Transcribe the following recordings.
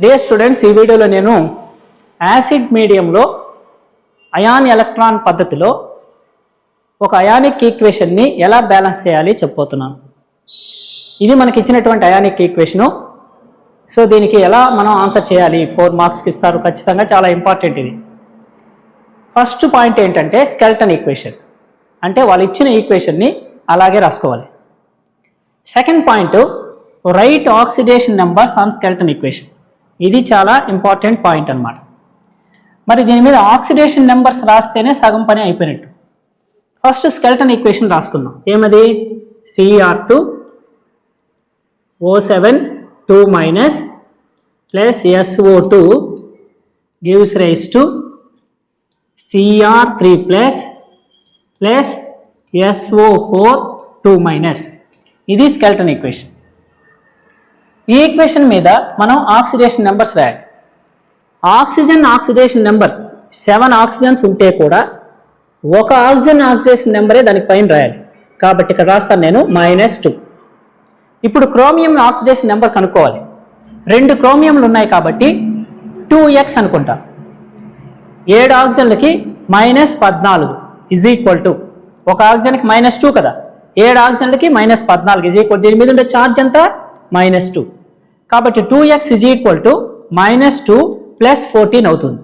Dear students, ఈ వీడియోలో నేను యాసిడ్ మీడియంలో అయాన్ ఎలక్ట్రాన్ పద్ధతిలో ఒక అయానిక్ ఈక్వేషన్ని ఎలా బ్యాలెన్స్ చేయాలి చెప్పబోతున్నాను. ఇది మనకి ఇచ్చినటువంటి అయానిక్ ఈక్వేషను. సో దీనికి ఎలా మనం ఆన్సర్ చేయాలి, 4 మార్క్స్కి ఇస్తారు ఖచ్చితంగా, చాలా ఇంపార్టెంట్ ఇది. ఫస్ట్ పాయింట్ ఏంటంటే స్కెల్టన్ ఈక్వేషన్, అంటే వాళ్ళు ఇచ్చిన ఈక్వేషన్ని అలాగే రాసుకోవాలి. Second point right oxidation numbers on skeleton equation. ఇది చాలా ఇంపార్టెంట్ పాయింట్ అన్నమాట. మరి దీని మీద ఆక్సిడేషన్ నెంబర్స్ రాస్తేనే సగం పని అయిపోయినట్టు. ఫస్ట్ స్కెల్టన్ ఈక్వేషన్ రాసుకుందాం. ఏమది? Cr2 O7 2- plus SO2 gives rise to Cr3 plus SO4 2-. ఇది స్కెల్టన్ ఈక్వేషన్. ఈ ఈక్వేషన్ మీద మనం ఆక్సిడేషన్ నెంబర్స్ రాయాలి. ఆక్సిడేషన్ నెంబర్ 7 ఆక్సిజన్స్ ఉంటే కూడా ఒక ఆక్సిడేషన్ నెంబరే దానికి పైన రాయాలి. కాబట్టి ఇక్కడ రాస్తాను నేను -2. ఇప్పుడు క్రోమియం ఆక్సిడేషన్ నెంబర్ కనుక్కోవాలి. 2 క్రోమియంలు ఉన్నాయి కాబట్టి 2x అనుకుంటా. 7 ఆక్సిజన్లకి -14 ఈజ్ ఈక్వల్ టు, ఒక ఆక్సిజన్కి -2 కదా, 7 ఆక్సిజన్లకి -14 ఈజ్ ఈక్వల్, దీని మీద ఉండే ఛార్జ్ ఎంత? -2. కాబట్టి 2x ఈజ్ ఈక్వల్ టు -2 + 14 అవుతుంది.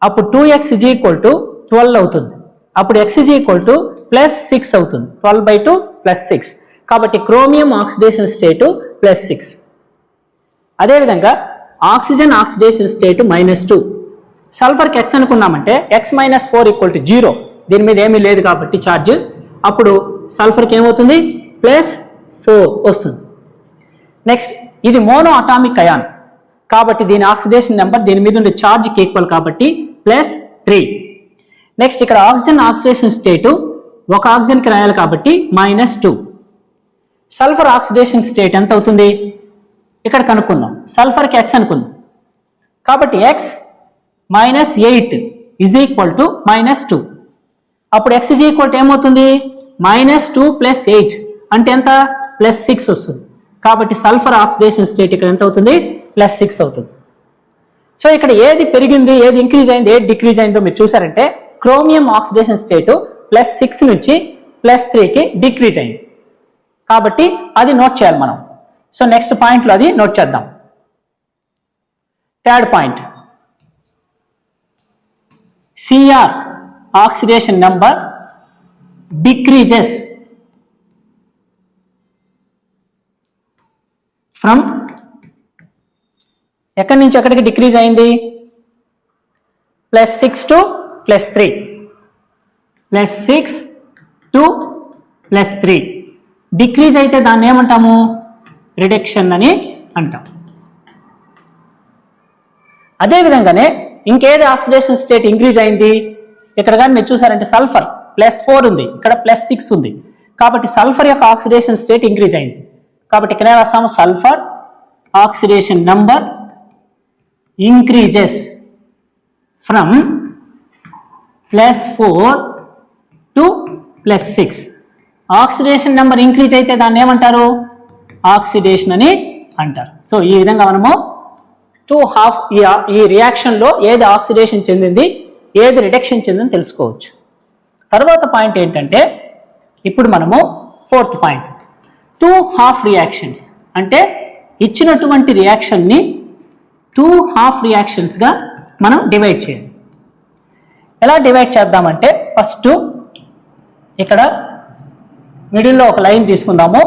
అప్పుడు 2x ఈజ్ ఈక్వల్ టు 12 అవుతుంది. అప్పుడు x ఈజ్ ఈక్వల్ టు +6 అవుతుంది. 12/2 +6. కాబట్టి క్రోమియం ఆక్సిడేషన్ స్టేటు +6. అదేవిధంగా ఆక్సిజన్ ఆక్సిడేషన్ స్టేటు -2. సల్ఫర్కి x అనుకున్నామంటే x - 4 = 0. దీని మీద ఏమీ లేదు కాబట్టి ఛార్జ్. అప్పుడు సల్ఫర్కి ఏమవుతుంది? +4 వస్తుంది. నెక్స్ట్, ఇది మోనో అటామిక్ అయాన్ కాబట్టి దీని ఆక్సిడేషన్ నెంబర్ దీని మీద ఉండే ఛార్జ్కి ఈక్వల్ కాబట్టి +3. నెక్స్ట్, ఇక్కడ ఆక్సిజన్ ఆక్సిడేషన్ స్టేటు ఒక ఆక్సిజన్కి రాయాలి కాబట్టి -2. సల్ఫర్ ఆక్సిడేషన్ స్టేట్ ఎంత అవుతుంది ఇక్కడ కనుక్కుందాం. సల్ఫర్కి x అనుకుందాం కాబట్టి x -8 ఈజ్ ఈక్వల్ టు -2. అప్పుడు x ఈజ్ ఈక్వల్ టు ఏమవుతుంది? -2 + 8 అంటే ఎంత? +6 వస్తుంది. కాబట్టి సల్ఫర్ ఆక్సిడేషన్ స్టేట్ ఇక్కడ ఎంత అవుతుంది? +6 అవుతుంది. సో ఇక్కడ ఏది పెరిగింది, ఏది ఇంక్రీజ్ అయింది, ఏది డిక్రీజ్ అయిందో మీరు చూసారంటే క్రోమియం ఆక్సిడేషన్ స్టేటు +6 నుంచి +3కి డిక్రీజ్ అయింది. కాబట్టి అది నోట్ చేయాలి మనం. సో నెక్స్ట్ పాయింట్లో అది నోట్ చేద్దాం. Third point, Cr oxidation number decreases from, ఎక్కడి నుంచి ఎక్కడికి డిక్రీజ్ అయింది? +6 to +3, +6 to +3 డిక్రీజ్ అయితే దాన్ని ఏమంటాము? రిడక్షన్ అని అంటాం. అదేవిధంగానే ఇంకేది ఆక్సిడేషన్ స్టేట్ ఇంక్రీజ్ అయింది? ఇక్కడ కానీ మీరు చూసారంటే సల్ఫర్ +4 ఉంది, ఇక్కడ +6 ఉంది. కాబట్టి సల్ఫర్ యొక్క ఆక్సిడేషన్ స్టేట్ ఇంక్రీజ్ అయింది. కాబట్టి ఇక్కడ రాస్తాము sulphur oxidation number increases from +4 to +6. Oxidation number increase అయితే దాన్ని ఏమంటారు? ఆక్సిడేషన్ అని అంటారు. సో ఈ విధంగా మనము ఈ రియాక్షన్లో ఏది ఆక్సిడేషన్ చెందింది, ఏది రిడక్షన్ చెందింది తెలుసుకోవచ్చు. తర్వాత పాయింట్ ఏంటంటే ఇప్పుడు మనము 4th పాయింట్, 2 హాఫ్ రియాక్షన్స్, అంటే ఇచ్చినటువంటి రియాక్షన్ని 2 హాఫ్ రియాక్షన్స్గా మనం డివైడ్ చేయాలి. ఎలా డివైడ్ చేద్దామంటే ఫస్ట్ ఇక్కడ మిడిల్లో ఒక లైన్ తీసుకుందాము.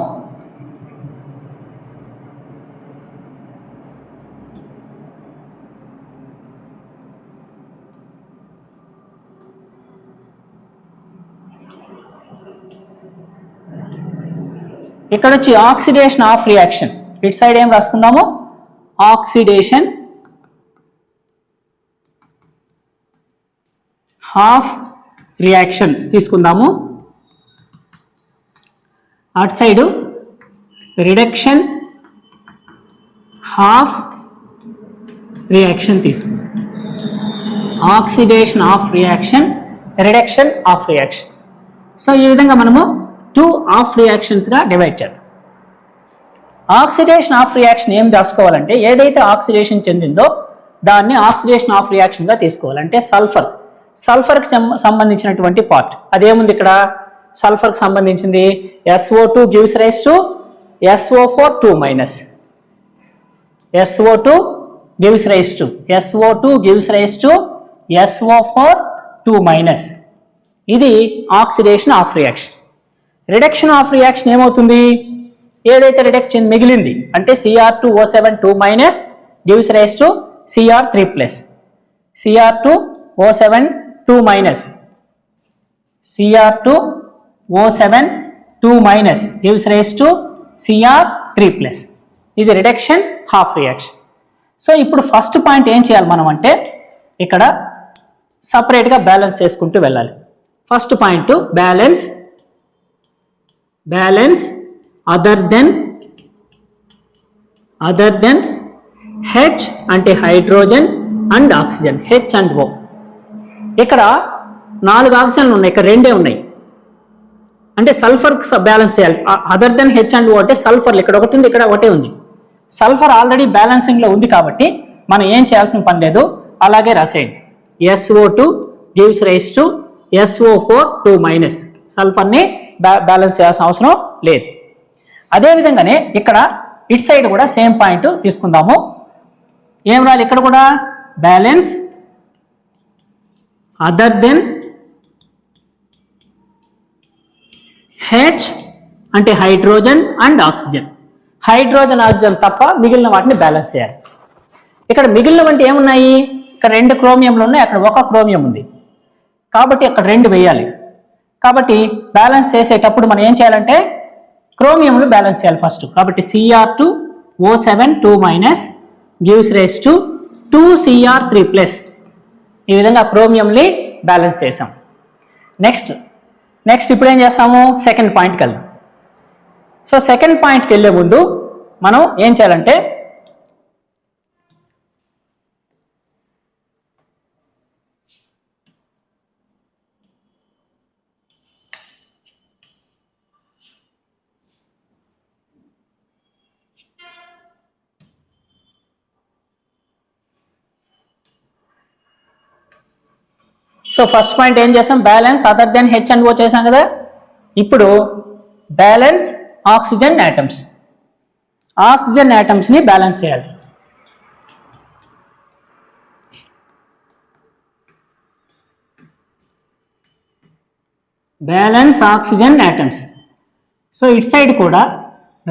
ఇక్కడ వచ్చి ఆక్సిడేషన్ ఆఫ్ రియాక్షన్, ఇటు సైడ్ ఏం రాసుకుందాము? ఆక్సిడేషన్ హాఫ్ రియాక్షన్ తీసుకుందాము. అటు సైడు రిడక్షన్ హాఫ్ రియాక్షన్ తీసుకుందాం. Oxidation of reaction, reduction of reaction. So ఈ విధంగా మనము 2 హాఫ్ రియాక్షన్స్గా డివైడ్ చేద్దాం. ఆక్సిడేషన్ ఆఫ్ రియాక్షన్ ఏం రాసుకోవాలంటే ఏదైతే ఆక్సిడేషన్ చెందిందో దాన్ని ఆక్సిడేషన్ ఆఫ్ రియాక్షన్గా తీసుకోవాలి. అంటే సల్ఫర్కి సంబంధించినటువంటి పార్ట్ అదేముంది ఇక్కడ, సల్ఫర్కి సంబంధించింది SO2 gives rise to SO4 2 minus. SO2 gives rise to SO4 2 minus. ఇది oxidation of reaction. Reduction of reaction ఏమవుతుంది, ఏదైతే రిడక్షన్ మిగిలింది అంటే Cr2O7 2 minus gives rise to Cr3 plus. Cr2O7 2 minus gives rise to Cr3 plus. ఇది reduction half reaction. So ఇప్పుడు first point ఏం చేయాలి మనం అంటే ఇక్కడ సపరేట్గా బ్యాలెన్స్ చేసుకుంటూ వెళ్ళాలి. First point balance other than H అంటే hydrogen and oxygen, H and O. ఇక్కడ 4 ఆక్సిజన్లు ఉన్నాయి, ఇక్కడ 2 ఉన్నాయి. అంటే సల్ఫర్ బ్యాలెన్స్ చేయాలి. Other than H and O అంటే సల్ఫర్ ఇక్కడ ఒకటి ఉంది, ఇక్కడ ఒకటే ఉంది. సల్ఫర్ ఆల్రెడీ బ్యాలెన్సింగ్లో ఉంది కాబట్టి మనం ఏం చేయాల్సిన పని లేదు, అలాగే రాసేయండి. SO2 gives rise to SO4 2 minus. సల్ఫర్ని బ్యాలెన్స్ చేయాల్సిన అవసరం లేదు. అదేవిధంగానే ఇక్కడ ఇటు సైడ్ కూడా సేమ్ పాయింట్ తీసుకుందాము. ఏం రాయాలి ఇక్కడ కూడా, బ్యాలెన్స్ అదర్ దెన్ H అంటే hydrogen and oxygen. Hydrogen oxygen తప్ప మిగిలిన వాటిని బ్యాలెన్స్ చేయాలి. ఇక్కడ మిగిలినవంటి ఏమున్నాయి, ఇక్కడ 2 క్రోమియంలు ఉన్నాయి, అక్కడ 1 క్రోమియం ఉంది కాబట్టి అక్కడ 2 వేయాలి. కాబట్టి బ్యాలెన్స్ చేసేటప్పుడు మనం ఏం చేయాలంటే క్రోమియంలు బ్యాలెన్స్ చేయాలి ఫస్ట్. కాబట్టి Cr2O7 2 minus gives rise to 2Cr3 plus. ఈ విధంగా క్రోమియంని బ్యాలెన్స్ చేసాం. నెక్స్ట్ ఇప్పుడు ఏం చేస్తాము, సెకండ్ పాయింట్కి వెళ్దాం. సో సెకండ్ పాయింట్కి వెళ్ళే ముందు మనం ఏం చేయాలంటే ఫస్ట్ పాయింట్ ఏం చేసాం, balance other than H and O చేసాం కదా. ఇప్పుడు బ్యాలెన్స్ ఆక్సిజన్ యాటమ్స్ని బ్యాలెన్స్ చేయాలి. Balance oxygen atoms. సో ఇటు సైడ్ కూడా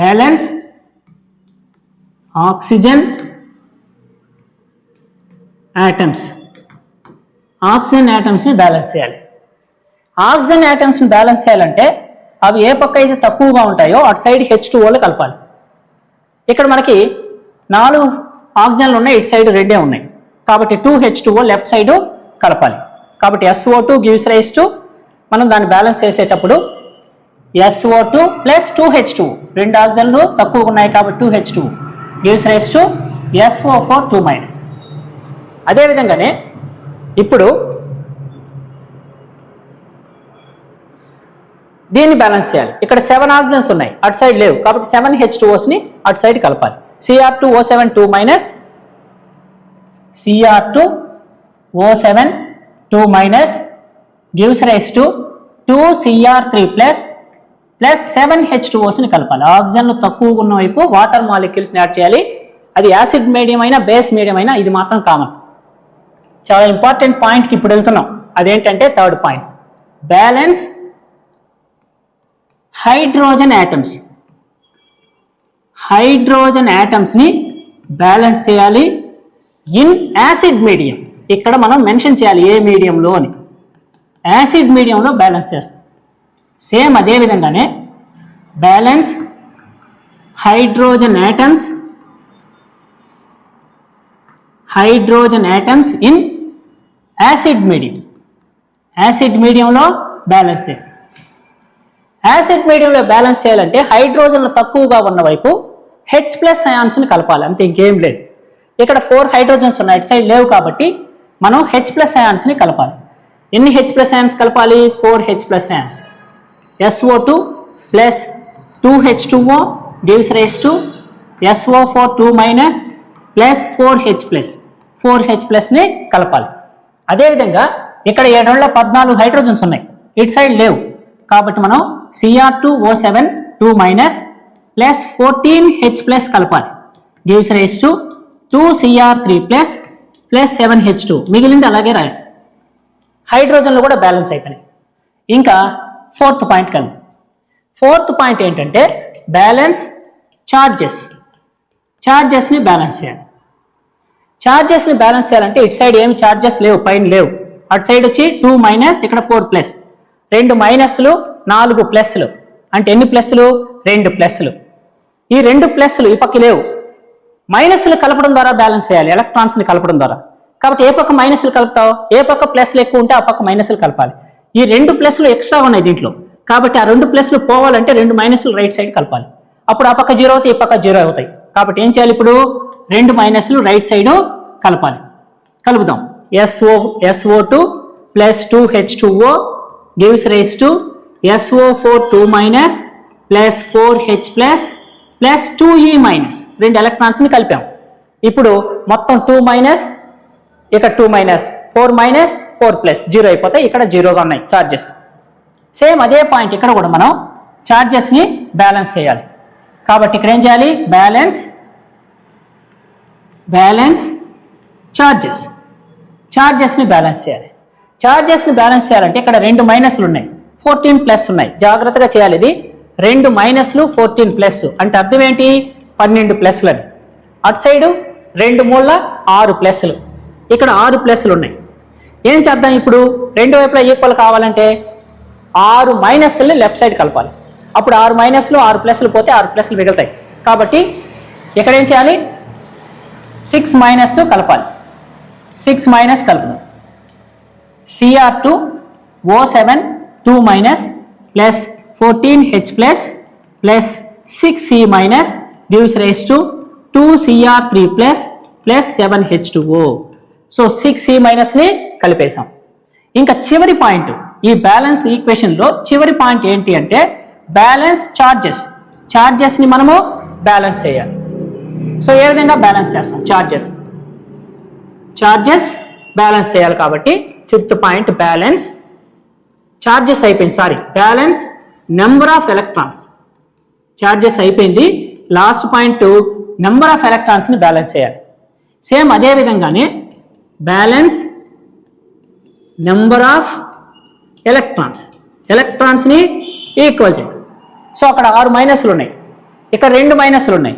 బ్యాలెన్స్ ఆక్సిజన్ యాటమ్స్. ఆక్సిజన్ యాటమ్స్ని బ్యాలెన్స్ చేయాలి. ఆక్సిజన్ యాటమ్స్ని బ్యాలెన్స్ చేయాలంటే అవి ఏ పక్క అయితే తక్కువగా ఉంటాయో అటు సైడ్ H2Oలు కలపాలి. ఇక్కడ మనకి 4 ఆక్సిజన్లు ఉన్నాయి, ఇటు సైడ్ 2 ఉన్నాయి కాబట్టి 2H2O లెఫ్ట్ సైడ్ కలపాలి. కాబట్టి SO2 gives rise to, మనం దాన్ని బ్యాలెన్స్ చేసేటప్పుడు SO2 plus 2H2O, 2 ఆక్సిజన్లు తక్కువగా ఉన్నాయి కాబట్టి 2H2O gives rise to SO4 2 minus. అదేవిధంగానే ఇప్పుడు దీన్ని బ్యాలెన్స్ చేయాలి. ఇక్కడ 7 ఆక్సిజన్స్ ఉన్నాయి, అటు సైడ్ లేవు కాబట్టి 7 H2Osని అటు సైడ్ కలపాలి. Cr2O7 2 minus gives rise to 2Cr3 plus 7 H2Osని కలపాలి. ఆక్సిజన్లు తక్కువగా ఉన్న వైపు వాటర్ మాలిక్యూల్స్ని యాడ్ చేయాలి. అది యాసిడ్ మీడియం అయినా బేస్ మీడియం అయినా ఇది మాత్రం కామన్. చాలా ఇంపార్టెంట్ పాయింట్కి ఇప్పుడు వెళ్తున్నాం, అదేంటంటే థర్డ్ పాయింట్, బ్యాలెన్స్ హైడ్రోజన్ యాటమ్స్ని బ్యాలెన్స్ చేయాలి ఇన్ యాసిడ్ మీడియం. ఇక్కడ మనం మెన్షన్ చేయాలి ఏ మీడియంలో అని, యాసిడ్ మీడియంలో బ్యాలెన్స్ చేస్తాం. సేమ్ అదే విధంగానే balance hydrogen atoms in acid మీడియంలో బ్యాలెన్స్ చేయాలి. యాసిడ్ మీడియంలో బ్యాలెన్స్ చేయాలంటే హైడ్రోజన్లు తక్కువగా ఉన్న వైపు H+ అయాన్స్ని కలపాలి, అంతే ఇంకేం లేదు. ఇక్కడ 4 హైడ్రోజన్స్ ఉన్నాయి, ఇటు సైడ్ లేవు కాబట్టి మనం H+ అయాన్స్ని కలపాలి. ఎన్ని H+ అయాన్స్ కలపాలి, 4 H+ ions. SO2 plus 2H2O gives rise to SO4 2 minus plus 4H plus 4H ప్లస్ని కలపాలి. అదేవిధంగా ఇక్కడ 714 హైడ్రోజన్స్ ఉన్నాయి, ఇటు సైడ్ లేవు కాబట్టి మనం Cr2O7 2 minus plus 14H plus కలపాలి. Gives rise to 2Cr3 plus plus 7H2. మిగిలింది అలాగే రాయాలి. హైడ్రోజన్లు కూడా బ్యాలెన్స్ అయిపోయినాయి. ఇంకా ఫోర్త్ పాయింట్ కలిపి. ఫోర్త్ పాయింట్ ఏంటంటే బ్యాలెన్స్ ఛార్జెస్ని బ్యాలెన్స్ చేయాలి. ఛార్జెస్ని బ్యాలెన్స్ చేయాలంటే ఇటు సైడ్ ఏమి ఛార్జెస్ లేవు, పైన లేవు. అటు సైడ్ వచ్చి 2 మైనస్, ఇక్కడ 4 ప్లస్, 2 మైనస్లు 4 ప్లస్లు, అంటే ఎన్ని ప్లస్లు? 2 ప్లస్లు. ఈ 2 ప్లస్లు ఈ పక్క లేవు. మైనస్లు కలపడం ద్వారా బ్యాలెన్స్ చేయాలి, ఎలక్ట్రాన్స్ని కలపడం ద్వారా. కాబట్టి ఏ పక్క మైనస్లు కలుపుతావు, ఏ పక్క ప్లస్లు ఎక్కువ ఉంటే ఆ పక్క మైనస్లు కలపాలి. ఈ 2 ప్లస్లు ఎక్స్ట్రా ఉన్నాయి దీంట్లో, కాబట్టి ఆ 2 ప్లస్లు పోవాలంటే 2 మైనస్లు రైట్ సైడ్ కలపాలి. అప్పుడు ఆ పక్క 0 అవుతాయి, ఈ పక్క 0 అవుతాయి. కాబట్టి ఏం చేయాలి? ఇప్పుడు 2 మైనస్లు రైట్ సైడ్ కలపాలి. కలుపుదాం. SO2 plus 2H2O gives rise to SO4 2 minus plus 4H plus plus 2E minus. 2 ఎలక్ట్రాన్స్ని కలిపాం. ఇప్పుడు మొత్తం 2 మైనస్, ఇక్కడ 2 మైనస్, 4 మైనస్, 4 ప్లస్, 0 అయిపోతాయి. ఇక్కడ 0గా ఉన్నాయి ఛార్జెస్. సేమ్ అదే పాయింట్ ఇక్కడ కూడా మనం ఛార్జెస్ని బ్యాలెన్స్ చేయాలి. కాబట్టి ఇక్కడ ఏం చేయాలి? బ్యాలెన్స్ ఛార్జెస్ని బ్యాలెన్స్ చేయాలి. ఛార్జెస్ని బ్యాలెన్స్ చేయాలంటే ఇక్కడ 2 మైనస్లు ఉన్నాయి, 14 ప్లస్ ఉన్నాయి. జాగ్రత్తగా చేయాలి. ఇది 2 మైనస్లు 14 ప్లస్ అంటే అర్థం ఏంటి? 12 ప్లస్లని. అటు సైడు 2 మూల 6 ప్లస్లు, ఇక్కడ 6 ప్లస్లు ఉన్నాయి. ఏం చేద్దాం? ఇప్పుడు 2 వైపులా ఈక్వల్ కావాలంటే 6 మైనస్లు లెఫ్ట్ సైడ్ కలపాలి. అప్పుడు 6 మైనస్లు 6 ప్లస్లు పోతే 6 ప్లస్లు మిగులుతాయి. కాబట్టి ఇక్కడ ఏం చేయాలి? 6 మైనస్ కలపాలి. 6 మైనస్ కలుపుదాం. Cr2O7 2 minus plus 14H plus plus 6C minus gives rise to 2Cr3 plus plus 7H2O. So 6C మైనస్ని కలిపేశాం. ఇంకా చివరి పాయింట్, ఈ బ్యాలెన్స్ ఈక్వేషన్లో చివరి పాయింట్ ఏంటి అంటే బ్యాలెన్స్ ఛార్జెస్ని మనము బ్యాలెన్స్ చేయాలి. సో ఏ విధంగా బ్యాలెన్స్ చేస్తాం? ఛార్జెస్ బ్యాలెన్స్ చేయాలి. కాబట్టి ఫిఫ్త్ పాయింట్ బ్యాలెన్స్ ఛార్జెస్ అయిపోయింది, balance number of electrons. Charges అయిపోయింది. లాస్ట్ పాయింట్ నెంబర్ ఆఫ్ ఎలక్ట్రాన్స్ని బ్యాలెన్స్ చేయాలి. సేమ్ అదే విధంగానే బ్యాలెన్స్ నెంబర్ ఆఫ్ ఎలక్ట్రాన్స్ని ఈక్వల్ చేయాలి. సో అక్కడ 6 మైనస్లు ఉన్నాయి, ఇక్కడ 2 మైనస్లు ఉన్నాయి.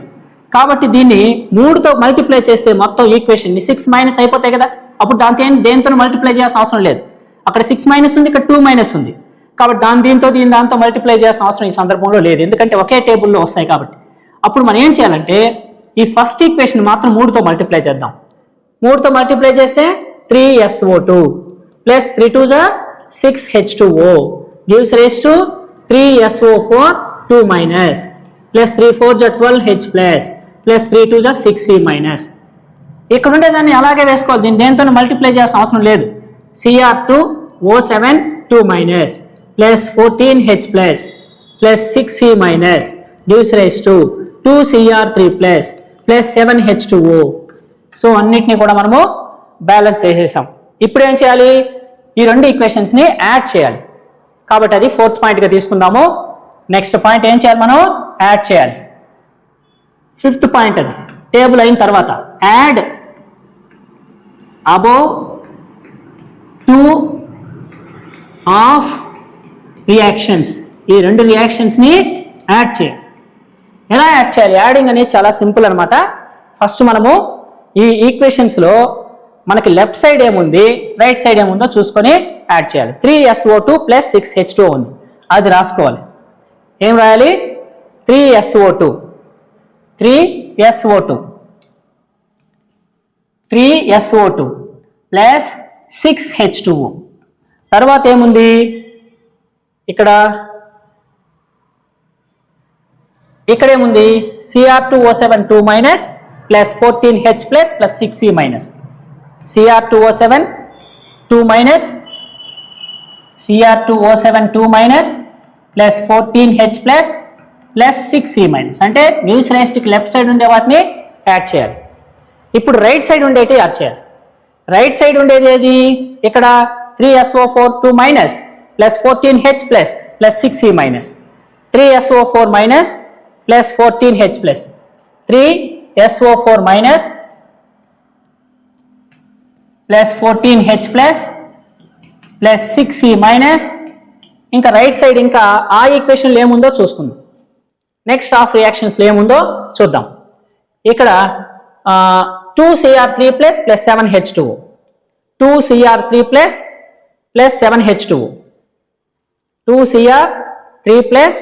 కాబట్టి దీన్ని 3తో మల్టిప్లై చేస్తే మొత్తం ఈక్వేషన్ని 6 మైనస్ అయిపోతాయి కదా. అప్పుడు దేంతో మల్టిప్లై చేయాల్సిన అవసరం లేదు. అక్కడ 6 మైనస్ ఉంది, ఇక్కడ 2 మైనస్ ఉంది. కాబట్టి దాంతో మల్టిప్లై చేయాల్సిన అవసరం ఈ సందర్భంలో లేదు, ఎందుకంటే ఒకే టేబుల్లో వస్తాయి కాబట్టి. అప్పుడు మనం ఏం చేయాలంటే ఈ ఫస్ట్ ఈక్వేషన్ మాత్రం 3తో మల్టిప్లై చేద్దాం. 3తో మల్టిప్లై చేస్తే 3SO2 plus 3 2 6H2O gives rise to 3SO4 2 minus plus 3 4 12H plus plus 3 2 6C minus. ఇక్కడ ఉండేదాన్ని అలాగే వేసుకోవాలి, దీన్ని దేంతో మల్టిప్లై చేయాల్సిన అవసరం లేదు. Cr2O7 2 minus plus 14H plus plus 6C minus gives rise to 2Cr3 plus plus 7H2O. So అన్నిటినీ కూడా మనము బ్యాలెన్స్ చేసేసాం. ఇప్పుడు ఏం చేయాలి? ఈ 2 ఈక్వేషన్స్ని యాడ్ చేయాలి. కాబట్టి అది 4th పాయింట్గా తీసుకుందాము. నెక్స్ట్ పాయింట్ ఏం చేయాలి? మనం యాడ్ చేయాలి. 5th పాయింట్ అది టేబుల్ అయిన తర్వాత యాడ్ అబౌవ్ 2 ఆఫ్ రియాక్షన్స్. ఈ 2 రియాక్షన్స్ని యాడ్ చేయాలి. ఎలా యాడ్ చేయాలి? యాడింగ్ అనేది చాలా సింపుల్ అనమాట. ఫస్ట్ మనము ఈ ఈక్వేషన్స్లో మనకి లెఫ్ట్ సైడ్ ఏముంది, రైట్ సైడ్ ఏముందో చూసుకొని యాడ్ చేయాలి. 3SO2 ప్లస్ 6H2O ఉంది, అది రాసుకోవాలి. ఏం రాయాలి? 3SO2 plus 6H2O. తర్వాత ఏముంది? ఇక్కడేముంది? Cr2O7 2 minus plus 14H plus plus 6C minus. Cr2O7 2 minus plus 14H plus plus 6e minus, అంటే gives rise to left side ఉండే వాటిని యాడ్ చేయాలి. ఇప్పుడు రైట్ సైడ్ ఉండేటి యాడ్ చేయాలి. రైట్ సైడ్ ఉండేది ఏది, ఇక్కడ 3SO4 2 minus plus 14H plus 6e minus, 3SO4 minus plus 14H plus 3SO4 minus plus 14H plus 6e minus. ఇంకా రైట్ సైడ్ ఇంకా ఆ ఈక్వేషన్లో ఏముందో చూసుకుందాం. నెక్స్ట్ హాఫ్ రియాక్షన్స్లో ఏముందో చూద్దాం. ఇక్కడ 2Cr3 plus 7H2O, 2Cr3 plus 7H2O, 2Cr3 plus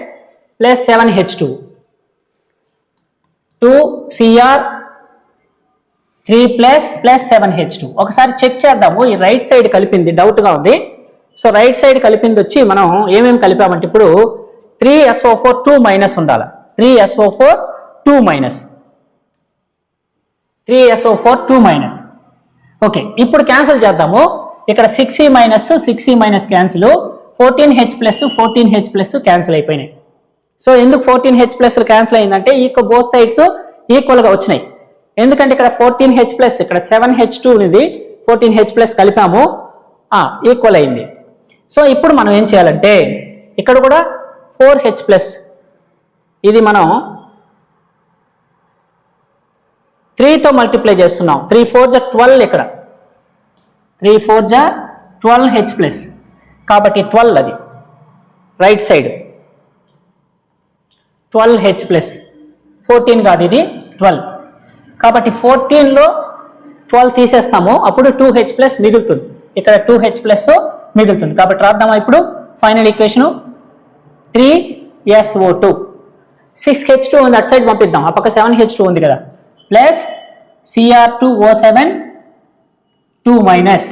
7H2O, 2Cr3 plus 7H2. ఒకసారి check చేద్దాము. ఈ రైట్ సైడ్ కలిపింది డౌట్గా ఉంది. సో రైట్ సైడ్ కలిపింది వచ్చి మనం ఏమేమి కలిపామంటే ఇప్పుడు 3SO4 2 మైనస్ ఉండాలి. 3SO4 2 minus, 3SO4 2 minus. Okay, ఇప్పుడు క్యాన్సిల్ చేద్దాము. ఇక్కడ 6e minus cancel, 14H plus cancel అయిపోయినాయి. సో ఎందుకు 14H ప్లస్ క్యాన్సిల్ అయిందంటే బోత్ సైడ్స్ ఈక్వల్గా వచ్చినాయి. ఎందుకంటే ఇక్కడ 14H ప్లస్ ఇక్కడ 7H2 అనేది 14H ప్లస్ కలిపాము, ఈక్వల్ అయింది. సో ఇప్పుడు మనం ఏం చేయాలంటే ఇక్కడ కూడా 4H ప్లస్, ఇది మనం 3తో మల్టిప్లై చేస్తున్నాం. 3 4 జా 12, ఇక్కడ 3 4 జా 12H ప్లస్, కాబట్టి 12 అది రైట్ సైడ్ 12H ప్లస్, 14 కాదు ఇది 12. కాబట్టి 14లో 12 తీసేస్తాము, అప్పుడు 2H ప్లస్ మిగులుతుంది. ఇక్కడ 2H ప్లస్ మిగులుతుంది. కాబట్టి రాద్దామా ఇప్పుడు ఫైనల్ ఈక్వేషను 3SO2, 6H2 ఉంది, అటు సైడ్ పంపిద్దాం, ఆ పక్క 7H2 ఉంది కదా, ప్లస్ Cr2O7 2 మైనస్,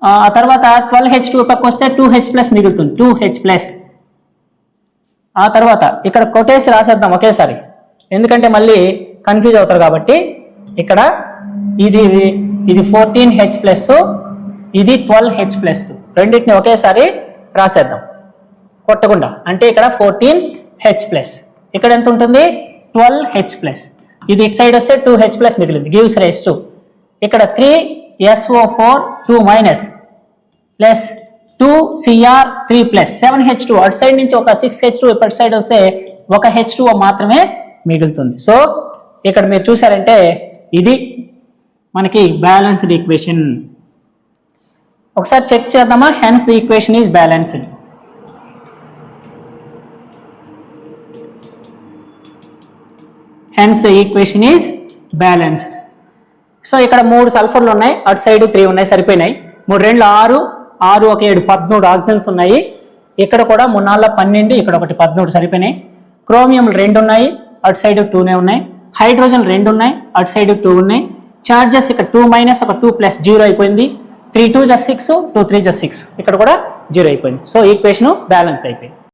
ఆ తర్వాత 12H2 పక్క వస్తే 2H ప్లస్ మిగులుతుంది, 2H ప్లస్. ఆ తర్వాత ఇక్కడ కొట్టేసి రాసేద్దాం ఒకేసారి, ఎందుకంటే మళ్ళీ కన్ఫ్యూజ్ అవుతారు కాబట్టి. ఇక్కడ ఇది 14H ప్లస్, ఇది 12H ప్లస్, రెండింటిని ఒకేసారి రాసేద్దాం కొట్టకుండా. అంటే ఇక్కడ 14H ప్లస్, ఇక్కడ ఎంత ఉంటుంది 12H ప్లస్, ఇది ఇటు సైడ్ వస్తే 2H ప్లస్ మిగిలింది, గివ్స్ రైజ్ టు ఇక్కడ 3SO4 2 minus plus 2Cr3 plus 7H2, అటు సైడ్ నుంచి ఒక 6H2 ఇప్పటి సైడ్ వస్తే ఒక H2O మాత్రమే మిగులుతుంది. సో ఇక్కడ మీరు చూసారంటే ఇది మనకి బ్యాలెన్స్డ్ ఈక్వేషన్. ఒకసారి చెక్ చేద్దామా, hence the equation is balanced. Hence the equation is balanced. So ఇక్కడ 3 సల్ఫర్లు ఉన్నాయి, అటు సైడ్ 3 ఉన్నాయి, సరిపోయినాయి. 3 2 6, 6 1 7 13 ఆక్సిజన్స్ ఉన్నాయి. ఇక్కడ కూడా 3 4 12, ఇక్కడ ఒకటి 13 సరిపోయినాయి. క్రోమియం 2 ఉన్నాయి, అటు సైడ్ 2నే ఉన్నాయి. హైడ్రోజన్ 2 ఉన్నాయి, అటు సైడ్ 2 ఉన్నాయి. చార్జెస్ ఇక్కడ 2 మైనస్ ఒక 2 ప్లస్ 0 అయిపోయింది. 3 2 6, 2 3 6, ఇక్కడ కూడా 0 అయిపోయింది. సో ఈక్వేషన్ బ్యాలెన్స్ అయిపోయింది.